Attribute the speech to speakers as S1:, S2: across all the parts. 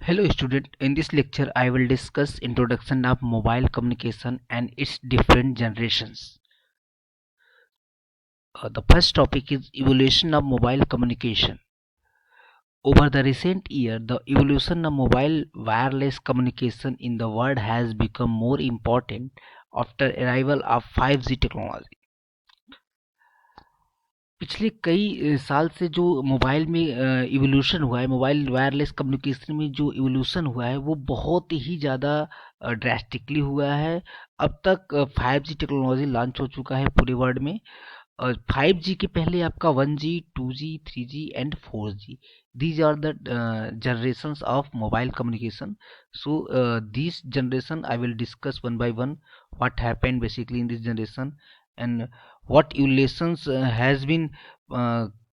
S1: Hello student, in this lecture I will discuss introduction of mobile communication and its different generations. The first topic is evolution of mobile communication. Over the recent year, the evolution of mobile wireless communication in the world has become more important after arrival of 5G technology. पिछले कई साल से जो mobile में evolution हुआ है, mobile wireless communication में जो इवोल्यूशन हुआ है वो बहुत ही ज़्यादा ड्रास्टिकली हुआ है। अब तक 5G टेक्नोलॉजी लॉन्च हो चुका है पूरे वर्ल्ड में। और 5G के पहले आपका 1G, 2G, 3G and 4G, these are the generations of mobile communication. So these generation I will discuss one by one what happened basically in this generation and what evolutions has been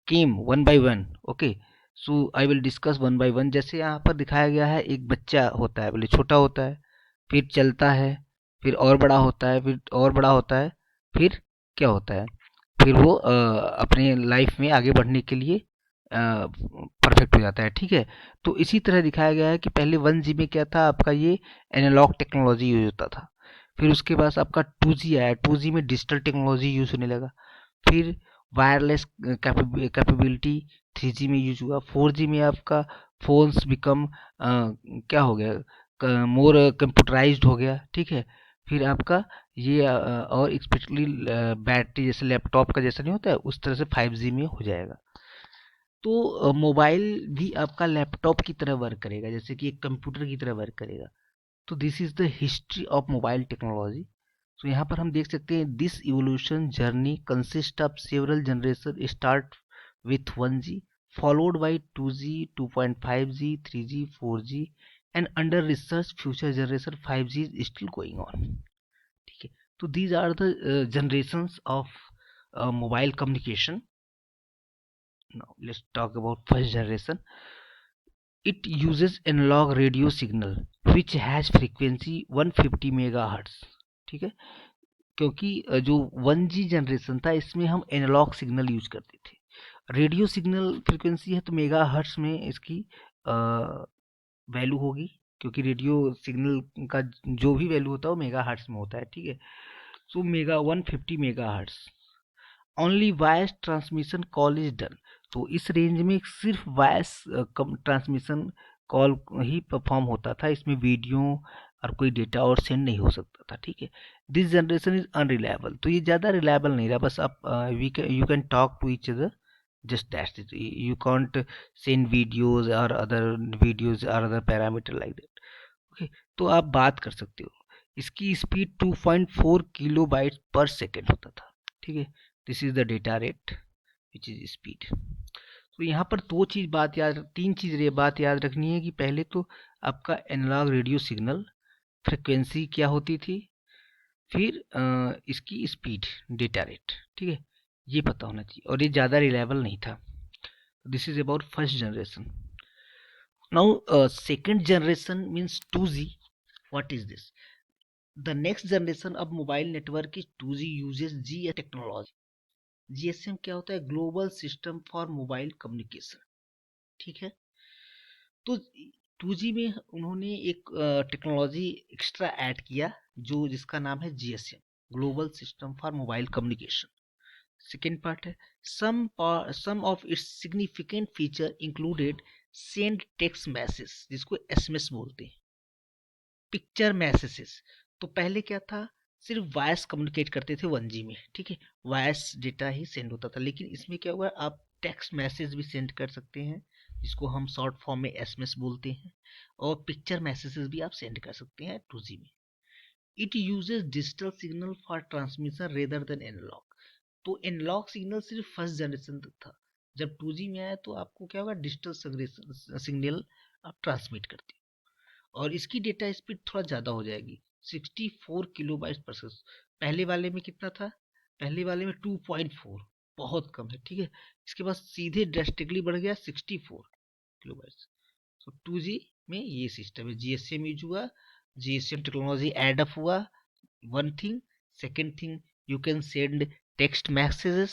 S1: came one by one. Okay, so I will discuss one by one. जैसे यहाँ पर दिखाया गया है, एक बच्चा होता है, पहले छोटा होता है, फिर चलता है, फिर और बड़ा होता है, फिर और बड़ा होता है, फिर क्या होता है, फिर वो अपने लाइफ में आगे बढ़ने के लिए परफेक्ट हो जाता है। ठीक है, तो इसी तरह दिखाया गया है कि पहले 1G में क्या था आपका, ये एनालॉग टेक्नोलॉजी यूज होता था। फिर उसके बाद आपका 2G आया, 2G में डिजिटल टेक्नोलॉजी यूज होने लगा। फिर वायरलेस कैपेबिलिटी 3G में यूज हुआ। 4G में आपका फोन्स बिकम क्या हो गया, मोर कंप्यूटराइज्ड हो गया। ठीक है, फिर आपका ये और स्पेशली बैटरी जैसे लैपटॉप का जैसा नहीं होता है उस तरह से 5G में हो जाएगा। तो मोबाइल भी आपका लैपटॉप की तरह वर्क करेगा, जैसे कि एक कंप्यूटर की तरह वर्क करेगा। तो this is the history of mobile technology. तो यहाँ पर हम देख सकते हैं this evolution journey consist of several generation start with 1G followed by 2G, 2.5G, 3G, 4G and under research future generation 5G is still going on. ठीक है, तो these are the generations of mobile communication. Now let's talk about first generation. It uses analog radio signal which has frequency 150 megahertz. ठीक है, क्योंकि जो 1G generation था इसमें हम एनालॉग सिग्नल यूज करते थे। रेडियो सिग्नल फ्रीक्वेंसी है तो मेगा हर्ट्स में इसकी वैल्यू होगी, क्योंकि रेडियो सिग्नल का जो भी वैल्यू होता है वो मेगा हर्ट्स में होता है। ठीक है, so mega 150 mega hertz. Only voice transmission call is done. तो इस रेंज में सिर्फ वॉइस ट्रांसमिशन कॉल ही परफॉर्म होता था, इसमें वीडियो और कोई डेटा और सेंड नहीं हो सकता था। ठीक है, दिस जनरेशन इज अनरिलायबल। तो ये ज़्यादा रिलायबल नहीं रहा, बस आप you can talk to each other, just that's it. You can't send videos or other parameter like that. Okay, तो आप बात कर सकते हो। इसकी स्पीड 2.4 किलो बाइट पर सेकेंड होता था। ठीक है, this is the data rate which is speed. तो यहाँ पर तीन चीज बात याद रखनी है कि पहले तो आपका एनालॉग रेडियो सिग्नल फ्रिक्वेंसी क्या होती थी, फिर इसकी स्पीड, डेटा रेट। ठीक है, ये पता होना चाहिए और ये ज़्यादा रिलायबल नहीं था। This is about first generation. Now second generation means 2G. What is this? The next generation of mobile network is 2G uses G technology. GSM क्या होता है? Global system for mobile communication. ठीक है, तो 2G में उन्होंने एक technology extra add किया जो जिसका नाम है GSM, global system for mobile communication. Second part है some of its significant feature included send text message, जिसको SMS बोलते हैं, पिक्चर मैसेजेस। तो पहले क्या था, सिर्फ वॉइस कम्युनिकेट करते थे 1G में। ठीक है, वॉइस डेटा ही सेंड होता था, लेकिन इसमें क्या हुआ, आप टेक्स्ट मैसेज भी सेंड कर सकते हैं जिसको हम शॉर्ट फॉर्म में SMS बोलते हैं, और पिक्चर मैसेजेस भी आप सेंड कर सकते हैं 2G में। It uses digital signal for transmission rather than analogue. तो एनालॉग सिग्नल सिर्फ फर्स्ट जनरेशन तक था। जब 2G में आया तो आपको क्या होगा, डिजिटल सिग्नल आप ट्रांसमिट करते हो, और इसकी डेटा स्पीड थोड़ा ज़्यादा हो जाएगी, 64 किलो बाइट पर सेकेंड। पहले वाले में कितना था? पहले वाले में 2.4, बहुत कम है। ठीक है, इसके बाद सीधे ड्रेस्टिकली बढ़ गया 64 किलो बाइट। तो 2G में ये सिस्टम है, GSM यूज हुआ, GSM टेक्नोलॉजी एड अप हुआ, one thing. Second thing, you can send text messages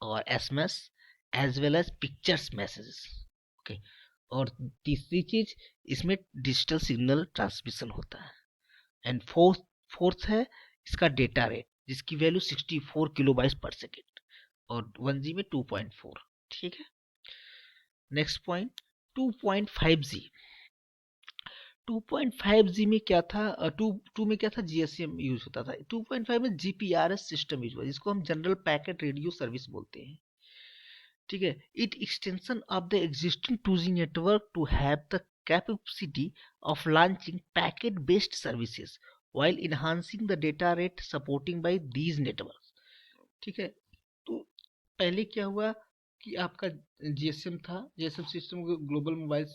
S1: और SMS as well as pictures messages. Okay, और तीसरी चीज, इसमें डिजिटल सिग्नल ट्रांसमिशन होता है। एंड फोर्थ है इसका डेटा रेट, जिसकी वैल्यू 64 किलोबाइट पर सेकेंड, और 1G में 2.4। ठीक है। Next point, 2.5G। 2.5G में क्या था, टू में क्या था, GSM यूज होता था। 2.5 में GPRS सिस्टम यूज हुआ, जिसको हम जनरल पैकेट रेडियो सर्विस बोलते हैं। ठीक है। It extension of the existing 2G network to have the capacity of launching packet based services while enhancing the data rate supporting by these networks। ठीक है। तो पहले क्या हुआ कि आपका जीएसएम था, GSM system global mobile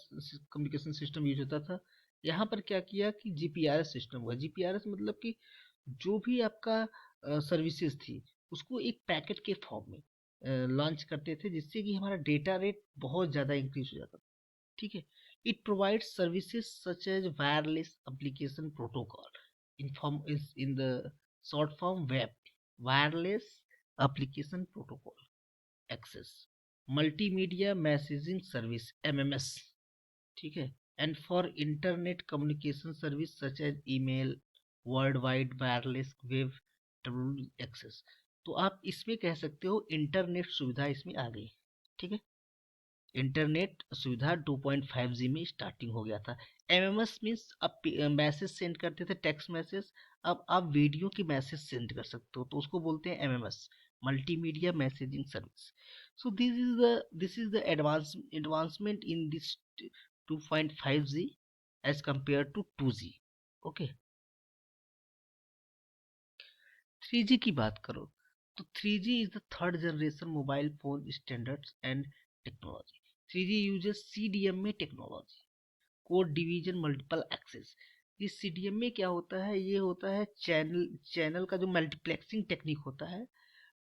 S1: communication system use होता था। यहाँ पर क्या किया कि जीपीआरएस सिस्टम हुआ। जीपीआरएस मतलब कि जो भी आपका सर्विसेज थी उसको एक पैकेट के फॉर्म में लॉन्च करते थे, जिससे कि हमारा डेटा रेट बहुत ज़्यादा इंक्रीज हो जाता था। ठीक है। It provides services such as wireless application protocol in the short form WAP, wireless application protocol access, multimedia messaging service MMS। ठीक है। And for internet communication service such as email, world wide wireless web access. तो आप इसमें कह सकते हो internet सुविधा इसमें आ गई। ठीक है। इंटरनेट सुविधा 2.5G में स्टार्टिंग हो गया था। एमएमएस मीन्स आप मैसेज सेंड करते थे, टेक्स्ट मैसेज, अब आप वीडियो की मैसेज सेंड कर सकते हो, तो उसको बोलते हैं MMS, multimedia messaging service. So this is the advancement in this 2.5G as compare to 2G। Okay. 3G की बात करो तो 3G is the third generation mobile phone standards and technology. 3G uses CDMA में technology, code division multiple access. इस CDMA में क्या होता है, ये होता है चैनल का जो मल्टीप्लेक्सिंग टेक्निक होता है,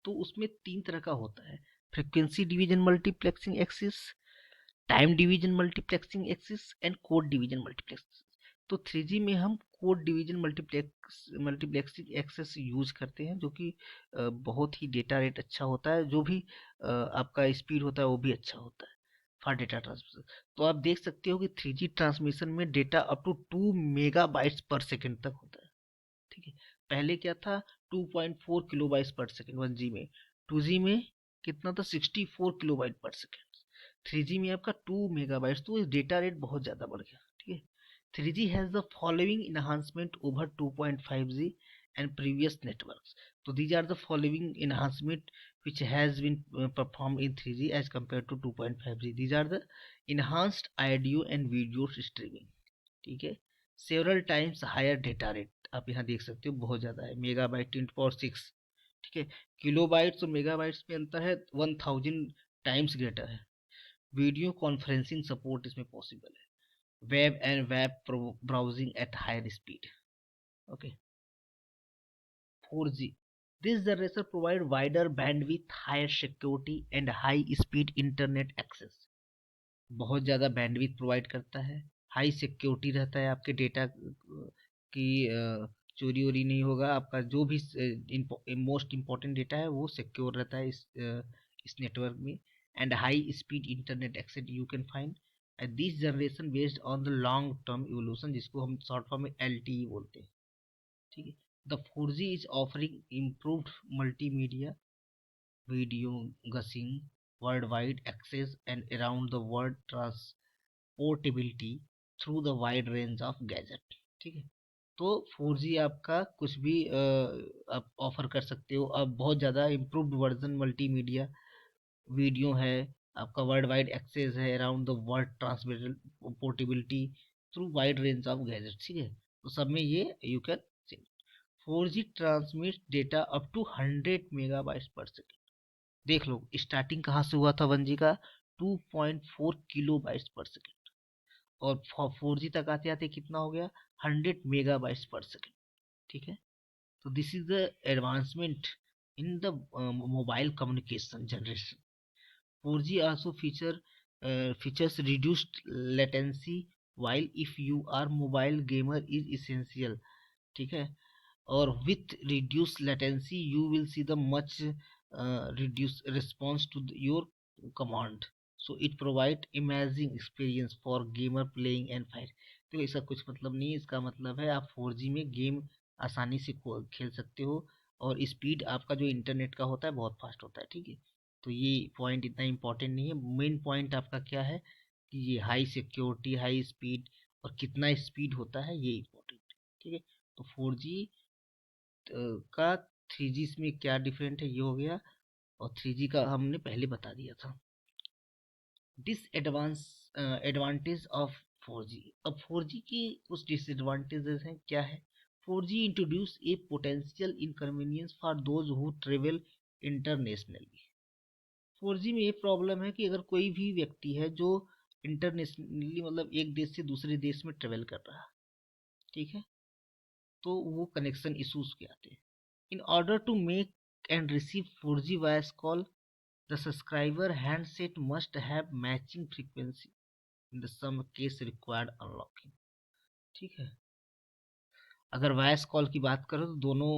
S1: तो उसमें तीन तरह का होता है। Frequency division multiplexing access, time division multiplexing access and code division multiplexing. तो 3G में हम code division multiplexing access use करते हैं, जो कि बहुत ही डेटा रेट अच्छा होता है, जो भी आपका स्पीड होता है वो भी अच्छा होता है फॉर डेटा ट्रांसमिशन। तो आप देख सकते हो कि 3G ट्रांसमिशन में data up to 2 megabytes per second तक होता है। ठीक है। पहले क्या था, 2.4 किलोबाइट्स पर सेकेंड 1G में। 2G में कितना था, 64 किलोबाइट पर सेकेंड। 3G में आपका 2 मेगाबाइट्स, तो इस डेटा रेट बहुत ज़्यादा बढ़ गया। ठीक है। 3G has the following enhancement over 2.5G and previous networks। So these are the following enhancement which has been performed in 3G as compared to 2.5G। These are the enhanced audio and video streaming। ठीक है। Several times higher data rate, आप यहाँ देख सकते हो बहुत ज़्यादा है, मेगाबाइट 10 to 6। ठीक है। किलोबाइट्स और मेगाबाइट्स में अंतर है, 1000 टाइम्स ग्रेटर है। वीडियो कॉन्फ्रेंसिंग सपोर्ट इसमें पॉसिबल है, web and web browsing at higher speed। Okay। 4G, this generation provide wider bandwidth, higher security and high speed internet access। बहुत ज़्यादा बैंडविथ प्रोवाइड करता है, हाई सिक्योरिटी रहता है, आपके डेटा की चोरी वोरी नहीं होगा, आपका जो भी मोस्ट इम्पॉर्टेंट डेटा है वो सिक्योर रहता है इस नेटवर्क में। And high speed internet access you can find this generation based on the long term evolution, जिसको हम शॉर्ट फॉर्म में LTE बोलते हैं। ठीक है। The 4G is offering improved multimedia video guessing, world wide access and around the world transportability through the wide range of gadget. ठीक है। तो 4G आपका कुछ भी आप ऑफर कर सकते हो। अब बहुत ज़्यादा इम्प्रूव्ड वर्जन मल्टीमीडिया वीडियो है, आपका वर्ल्ड वाइड एक्सेस है, around the world transmit portability through wide range of gadget. ठीक है। तो सब में ये you can. 4G transmit data up to 100 megabytes per second. देख लो स्टार्टिंग कहाँ से हुआ था 1G का, 2.4 किलोबाइट्स पर सेकेंड, और 4G तक आते आते कितना हो गया, 100 मेगाबाइट्स पर सेकेंड। ठीक है। तो this is the advancement in the mobile communication generation. 4G also features reduced latency while if you are mobile gamer is essential। ठीक है। और with reduced latency you will see the much reduced response to your command। So it provide imaging experience for gamer playing and fight. तो ऐसा कुछ मतलब नहीं है, इसका मतलब है आप 4G में गेम आसानी से खेल सकते हो, और स्पीड आपका जो इंटरनेट का होता है बहुत फास्ट होता है, ठीक है। तो ये पॉइंट इतना इम्पोर्टेंट नहीं है, मेन पॉइंट आपका क्या है कि ये हाई सिक्योरिटी, हाई स्पीड, और कितना स्पीड होता है ये इम्पोर्टेंट है, ठीक है। तो 4G का 3G में क्या डिफरेंट है ये हो गया, और 3G का हमने पहले बता दिया था। डिसएडवांस एडवांटेज ऑफ 4G। अब 4G की कुछ डिसएडवांटेजेस हैं, क्या है? 4G introduce A potential inconvenience for those who travel internationally. 4G में ये प्रॉब्लम है कि अगर कोई भी व्यक्ति है जो इंटरनेशनली मतलब एक देश से दूसरे देश में ट्रेवल कर रहा है, ठीक है, तो वो कनेक्शन इश्यूज के आते हैं। In order to make and receive 4G voice call, the subscriber handset must have matching frequency, in the some case required unlocking, ठीक है। अगर वॉइस कॉल की बात करो तो दोनों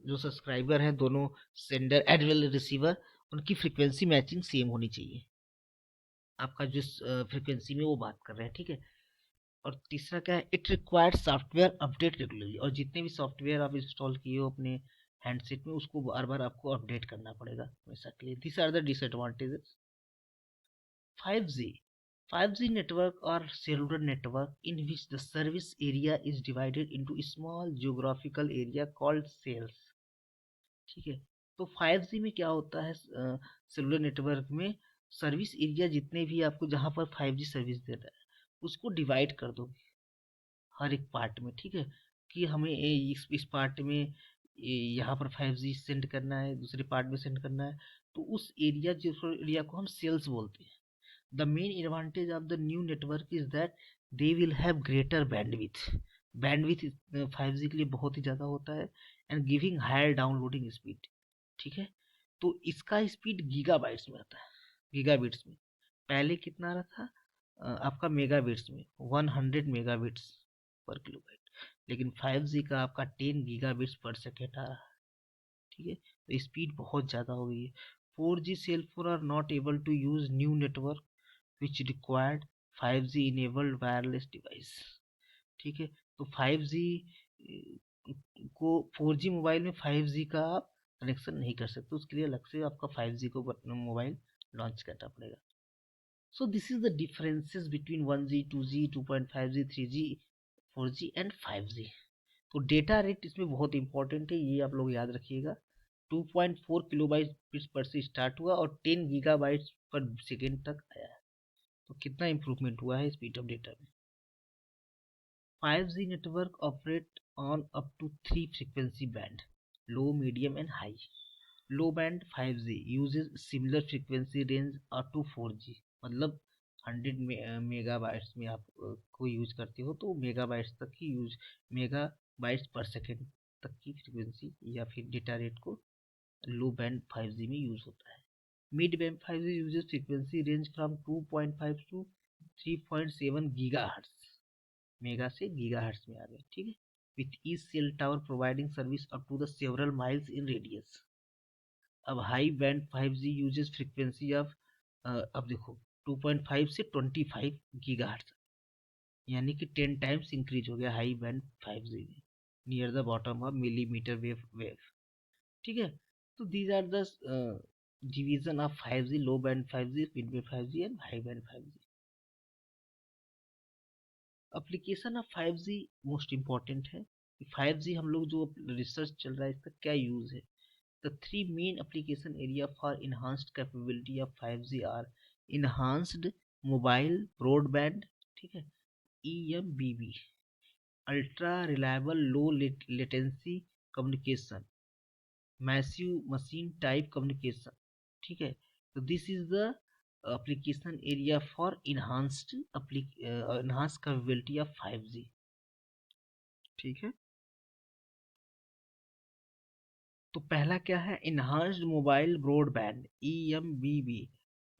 S1: जो सब्सक्राइबर हैं, दोनों सेंडर एज वेल रिसीवर, उनकी फ्रीक्वेंसी मैचिंग सेम होनी चाहिए, आपका जिस फ्रीक्वेंसी में वो बात कर रहे हैं, ठीक है। और तीसरा क्या है? It required software update regularly, और जितने भी सॉफ्टवेयर आप इंस्टॉल किए हो अपने हैंडसेट में उसको बार बार आपको अपडेट करना पड़ेगा हमेशा के लिए। This are the disadvantages. 5G 5G network or cellular network in which the service area is divided into a small geographical area called cells, ठीक है। तो 5G में क्या होता है, सेलुलर नेटवर्क में सर्विस एरिया जितने भी आपको जहाँ पर 5G सर्विस दे रहा है उसको डिवाइड कर दो हर एक पार्ट में, ठीक है। कि हमें इस पार्ट में यहाँ पर 5G सेंड करना है, दूसरे पार्ट में सेंड करना है, तो उस एरिया जो एरिया को हम सेल्स बोलते हैं। The main advantage of the new network is that they will have greater bandwidth. Bandwidth 5G के लिए बहुत ही ज़्यादा होता है, and giving higher downloading speed, ठीक है। तो इसका स्पीड गीगाबाइट्स में आता है, गीगाबिट्स में। पहले कितना रहा था आपका मेगाबिट्स में, 100 मेगाबिट्स पर किलोबाइट, लेकिन 5G का आपका 10 गीगाबिट्स पर सेकेंड आ रहा है, ठीक है। तो स्पीड बहुत ज़्यादा हो गई है। 4G cell phone are not able to use new network which required 5G enabled wireless device, ठीक है। तो 5G को 4G मोबाइल में 5G का आप कनेक्शन नहीं कर सकते, उसके लिए अलग से आपका 5G को मोबाइल लॉन्च करना पड़ेगा। सो this is the differences between 1G 2G 2.5G 3G 4G and 5G। तो डेटा रेट इसमें बहुत इंपॉर्टेंट है, ये आप लोग याद रखिएगा। 2.4 किलोबाइट पर से स्टार्ट हुआ और 10 गीगाबाइट्स पर सेकेंड तक आया है। तो कितना इंप्रूवमेंट हुआ है स्पीड ऑफ डेटा में। 5G network operate on up to three frequency band: low, medium and high. Low band 5G uses similar frequency range up to 4G, मतलब 100 मेगाबाइट्स में आप को यूज करते हो तो मेगाबाइट्स तक की यूज, मेगाबाइट्स पर सेकेंड तक की फ्रीक्वेंसी या फिर डेटा रेट को लो बैंड 5G में यूज होता है। Mid band 5G uses frequency range from 2.5 to 3.7 gigahertz, mega से गीगाहर्ट्ज में आ गए, ठीक है। With each cell tower providing service up to the several miles in radius. अब high band 5G uses frequency of, अब देखो 2.5 से 25 गीगाहर्ट्ज, यानी कि 10 टाइम्स इंक्रीज हो गया हाई बैंड 5G में, near the bottom of millimetre wave, ठीक है। तो these are the division of 5G: low band 5G, mid band 5G and high band 5G। Application of 5G most important है। 5G हम लोग जो research चल रहा है इसका क्या यूज है। The three main application area for enhanced capability of 5G are enhanced mobile broadband, ठीक है, EMBB, ultra reliable low latency communication, massive machine type communication, ठीक है। तो this is the application area for enhanced capability of 5G, ठीक है। तो पहला क्या है, enhanced mobile broadband EMBB,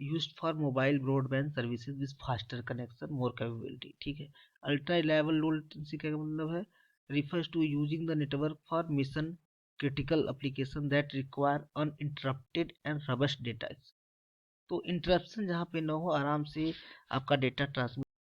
S1: used for mobile broadband services with faster connection, more capability, ठीक है। ultra reliable low latency का मतलब है refers to using the network for mission critical application that require uninterrupted and robust data, तो interruption जहाँ पे ना हो, आराम से आपका डेटा ट्रांसमिट